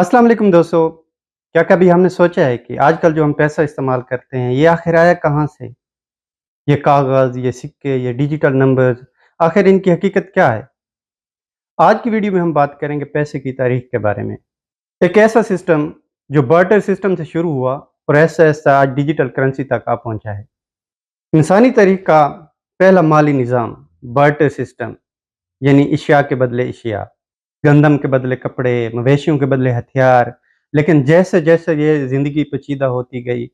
अस्सलाम वालेकुम दोस्तों। क्या कभी हमने सोचा है कि आजकल जो हम पैसा इस्तेमाल करते हैं ये आखिर आया कहाँ से? ये कागज़, ये सिक्के, ये डिजिटल नंबर्स, आखिर इनकी हकीकत क्या है? आज की वीडियो में हम बात करेंगे पैसे की तारीख के बारे में। एक ऐसा सिस्टम जो बार्टर सिस्टम से शुरू हुआ और ऐसा-ऐसा आज डिजिटल करेंसी तक आ पहुँचा है। इंसानी तारीख का पहला माली निज़ाम बार्टर सिस्टम, यानी इशिया के बदले इशिया, गंदम के बदले कपड़े, मवेशियों के बदले हथियार। लेकिन जैसे-जैसे ये ज़िंदगी पेचीदा होती गई,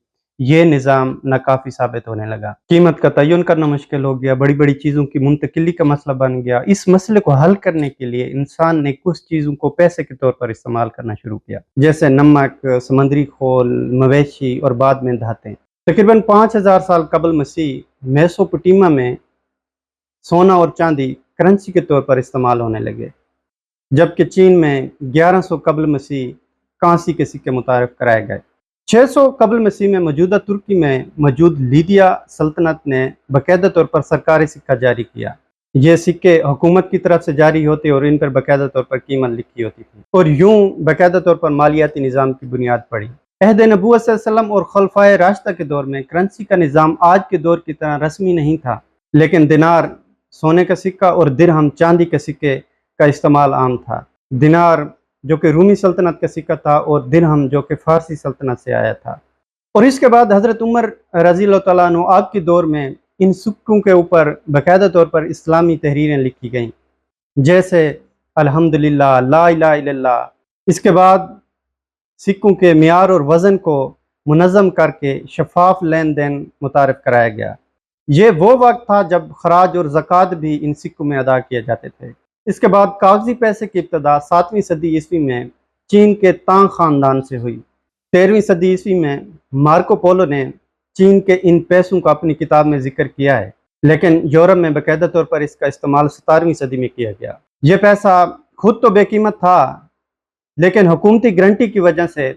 ये निज़ाम नाकाफ़ी साबित होने लगा। कीमत का तयन करना मुश्किल हो गया, बड़ी-बड़ी चीज़ों की मुंतकिली का मसला बन गया। इस मसले को हल करने के लिए इंसान ने कुछ चीज़ों को पैसे के तौर पर इस्तेमाल करना शुरू किया, जैसे नमक, समुद्री खोल, मवेशी और बाद में धातें। तकरीबन 5000 साल कबल मसीह मेसोपोटामिया में सोना और चांदी करेंसी के तौर पर इस्तेमाल होने लगे, जबकि चीन में 1100 कबल मसीह कांसी के सिक्के मुतारिफ कराए गए। 600 कबल मसीह में मौजूदा तुर्की में मौजूद लीदिया सल्तनत ने बाकायदा तौर पर सरकारी सिक्का जारी किया। ये सिक्के हुकूमत की तरफ से जारी होते और इन पर बाकायदा तौर पर कीमत लिखी होती थी और यूं बाकायदा तौर पर मालियाती निज़ाम की बुनियाद पड़ी। अहद नबूवत सल्लल्लाहु और खलफाए राशिदा के दौर में करेंसी का निज़ाम आज के दौर की तरह रस्मी नहीं था, लेकिन दिनार सोने का सिक्का और दिरहम चांदी के सिक्के का इस्तेमाल आम था। दिनार जो कि रूमी सल्तनत का सिक्का था और दिरहम जो कि फारसी सल्तनत से आया था। और इसके बाद हज़रत उमर रज़ी अल्लाह तआला अन्हु आप के दौर में इन सिक्कों के ऊपर बाकायदा तौर पर इस्लामी तहरीरें लिखी गईं, जैसे अल्हम्दुलिल्लाह, ला इलाहा इल्लल्लाह। इसके बाद सिक्कों के मियार और वज़न को मुनज़्ज़म करके शफ़ाफ लेन देन मुतारिफ कराया गया। ये वो वक्त था जब खराज और ज़कात भी इन सिक्कों में अदा किए जाते थे। इसके बाद कागजी पैसे की इब्तदा 7वीं सदी ईस्वी में चीन के तांग ख़ानदान से हुई। 13वीं सदी ईस्वी में मार्को पोलो ने चीन के इन पैसों का अपनी किताब में जिक्र किया है, लेकिन यूरोप में बाकायदा तौर पर इसका इस्तेमाल 17वीं सदी में किया गया। यह पैसा खुद तो बेकीमत था, लेकिन हुकूमती गारंटी की वजह से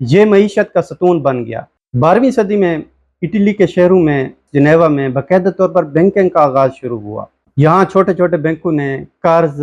ये मईशत का सतून बन गया। 12वीं सदी में इटली के शहरों में जिनेवा में बाकायदा तौर पर बैंकिंग का आगाज़ शुरू हुआ। यहाँ छोटे छोटे बैंकों ने कर्ज,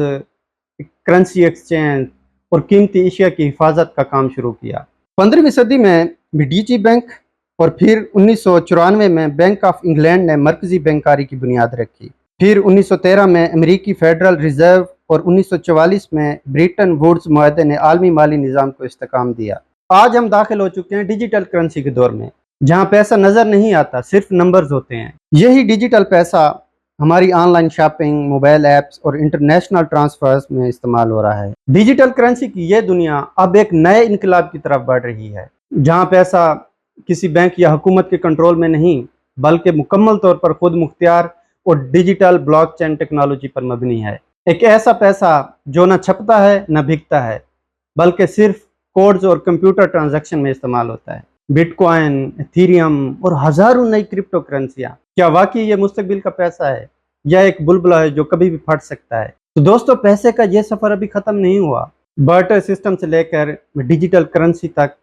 करेंसी एक्सचेंज और कीमती अशिया की हिफाजत का काम शुरू किया। 15वीं सदी में मेडिची बैंक और फिर 1994 में बैंक ऑफ इंग्लैंड ने मरकजी बैंककारी की बुनियाद रखी। फिर 1913 में अमेरिकी फेडरल रिजर्व और 1944 में ब्रिटन वुड्स मुआहदे ने आलमी माली निज़ाम को इस्तेकाम दिया। आज हम दाखिल हो चुके हैं डिजिटल करेंसी के दौर में, जहाँ पैसा नज़र नहीं आता, सिर्फ नंबर्स होते हैं। यही डिजिटल पैसा हमारी ऑनलाइन शॉपिंग, मोबाइल ऐप्स और इंटरनेशनल ट्रांसफर्स में इस्तेमाल हो रहा है। डिजिटल करेंसी की ये दुनिया अब एक नए इनकलाब की तरफ बढ़ रही है, जहाँ पैसा किसी बैंक या हुकूमत के कंट्रोल में नहीं, बल्कि मुकम्मल तौर पर खुद मुख्तियार और डिजिटल ब्लॉकचेन टेक्नोलॉजी पर मबनी है। एक ऐसा पैसा जो न छपता है न बिकता है, बल्कि सिर्फ कोड्स और कंप्यूटर ट्रांजैक्शन में इस्तेमाल होता है। बिटकॉइन, एथेरियम और हजारों नई क्रिप्टो करेंसियां, क्या वाकई ये मुस्तकबिल का पैसा है या एक बुलबुला है जो कभी भी फट सकता है? तो दोस्तों, पैसे का ये सफर अभी खत्म नहीं हुआ। बार्टर सिस्टम से लेकर डिजिटल करेंसी तक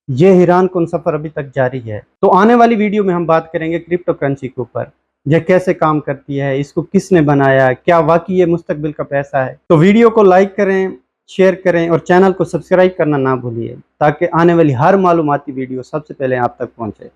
ये हैरान कुन सफर अभी तक जारी है। तो आने वाली वीडियो में हम बात करेंगे क्रिप्टो करेंसी के ऊपर, यह कैसे काम करती है, इसको किसने बनाया, क्या वाकई ये मुस्तकबिल का पैसा है। तो वीडियो को लाइक करें, शेयर करें और चैनल को सब्सक्राइब करना ना भूलिए, ताकि आने वाली हर मालूमाती वीडियो सबसे पहले आप तक पहुंचे।